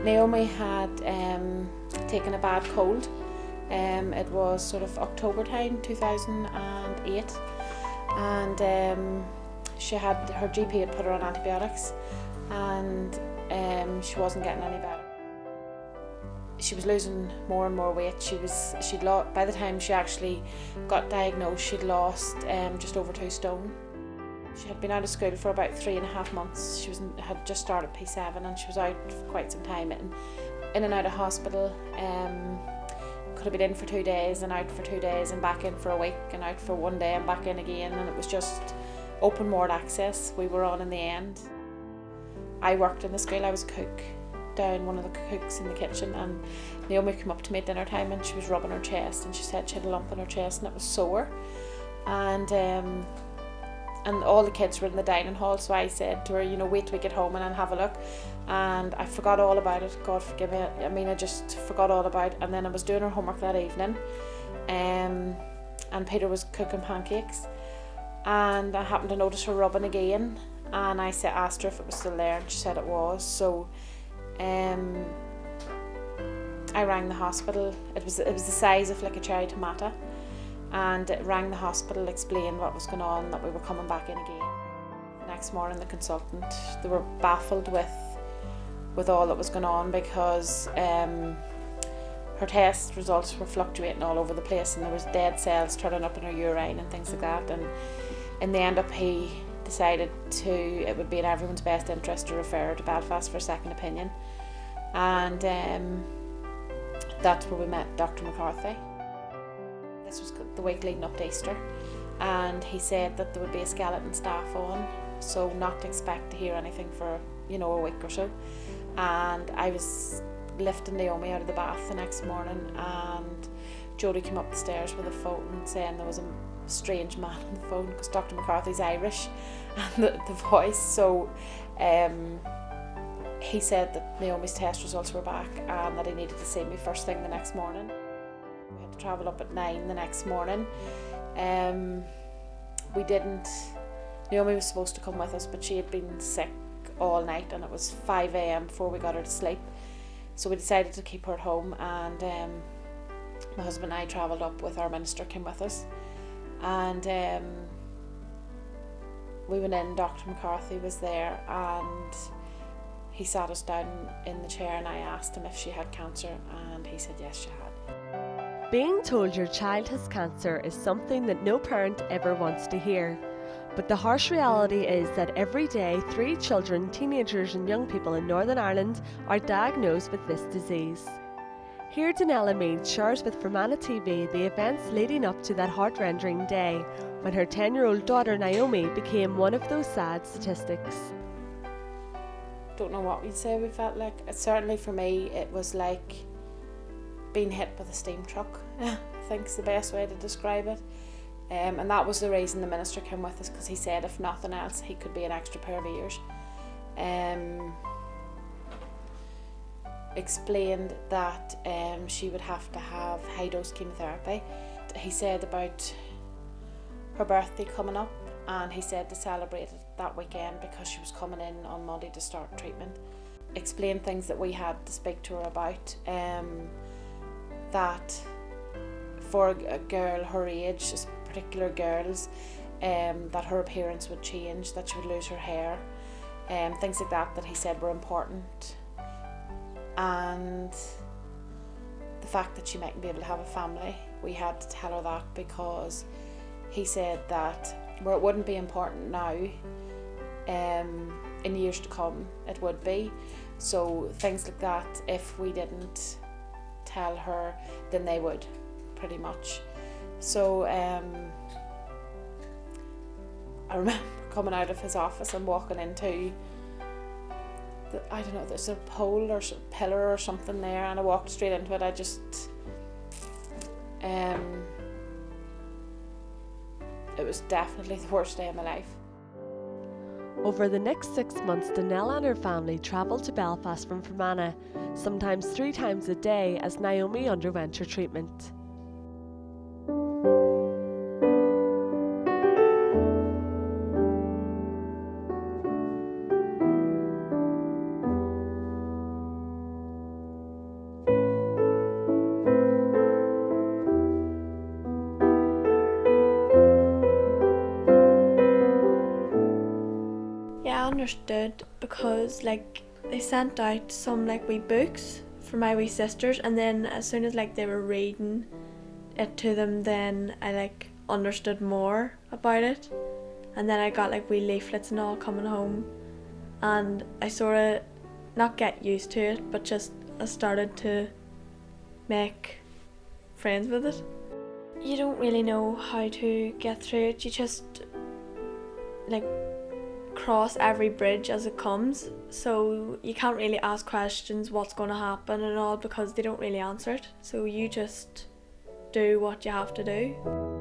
Naomi had taken a bad cold. It was sort of October time, 2008, and she had her GP had put her on antibiotics, and she wasn't getting any better. She was losing more and more weight. She'd lost, by the time she actually got diagnosed, she'd lost just over 2 stone. She had been out of school for about 3.5 months. She had just started P7 and she was out for quite some time, in and out of hospital. Could have been in for 2 days and out for 2 days and back in for a week and out for 1 day and back in again, and it was just open ward access we were on in the end. I worked in the school. I was a cook, down one of the cooks in the kitchen, and Naomi came up to me at dinner time and she was rubbing her chest and she said she had a lump in her chest and it was sore, and all the kids were in the dining hall, so I said to her, wait till we get home and then have a look, and I forgot all about it. God forgive me, I just forgot all about it. And then I was doing her homework that evening, and Peter was cooking pancakes, and I happened to notice her rubbing again, and I asked her if it was still there, and she said it was. So I rang the hospital. It was the size of like a cherry tomato, and it rang the hospital, explained what was going on, that we were coming back in again. The next morning, the consultant, they were baffled with all that was going on, because her test results were fluctuating all over the place, and there was dead cells turning up in her urine and things like that. And in the end he decided it would be in everyone's best interest to refer her to Belfast for a second opinion, and that's where we met Dr. McCarthy. This was the week leading up to Easter, and he said that there would be a skeleton staff on, so not to expect to hear anything for a week or so. And I was lifting Naomi out of the bath the next morning, and Jodie came up the stairs with a phone saying there was a strange man on the phone, because Dr. McCarthy's Irish, and the voice. So he said that Naomi's test results were back and that he needed to see me first thing the next morning. We had to travel up at 9 the next morning. Naomi was supposed to come with us, but she had been sick all night, and it was 5 a.m. before we got her to sleep. So we decided to keep her at home, and my husband and I travelled up with our minister, came with us, and we went in. Dr. McCarthy was there, and he sat us down in the chair, and I asked him if she had cancer, and he said yes, she had. Being told your child has cancer is something that no parent ever wants to hear. But the harsh reality is that every day 3 children, teenagers and young people in Northern Ireland are diagnosed with this disease. Here Donella Meade shares with Fermanagh TV the events leading up to that heart-rending day when her 10-year-old daughter Naomi became one of those sad statistics. Don't know what we'd say we felt like. Certainly for me it was like being hit with a steam truck, I think is the best way to describe it. And that was the reason the minister came with us, because he said if nothing else he could be an extra pair of ears. Explained that she would have to have high dose chemotherapy. He said about her birthday coming up, and he said to celebrate it that weekend because she was coming in on Monday to start treatment. Explained things that we had to speak to her about, that for a girl her age, particular girls, that her appearance would change, that she would lose her hair, things like that he said were important, and the fact that she mightn't be able to have a family. We had to tell her that, because he said that where it wouldn't be important now, in years to come it would be. So things like that, if we didn't tell her, then they would, pretty much. So I remember coming out of his office and walking into I don't know, there's a pole or pillar or something there, and I walked straight into it. I just it was definitely the worst day of my life. Over the next 6 months, Donella and her family travelled to Belfast from Fermanagh, sometimes 3 times a day, as Naomi underwent her treatment. understood because like they sent out some like wee books for my wee sisters, and then as soon as like they were reading it to them, then I like understood more about it, and then I got like wee leaflets and all coming home, and I sort of not get used to it, but just I started to make friends with it. You don't really know how to get through it. You just like cross every bridge as it comes, so you can't really ask questions what's going to happen and all because they don't really answer it, so you just do what you have to do.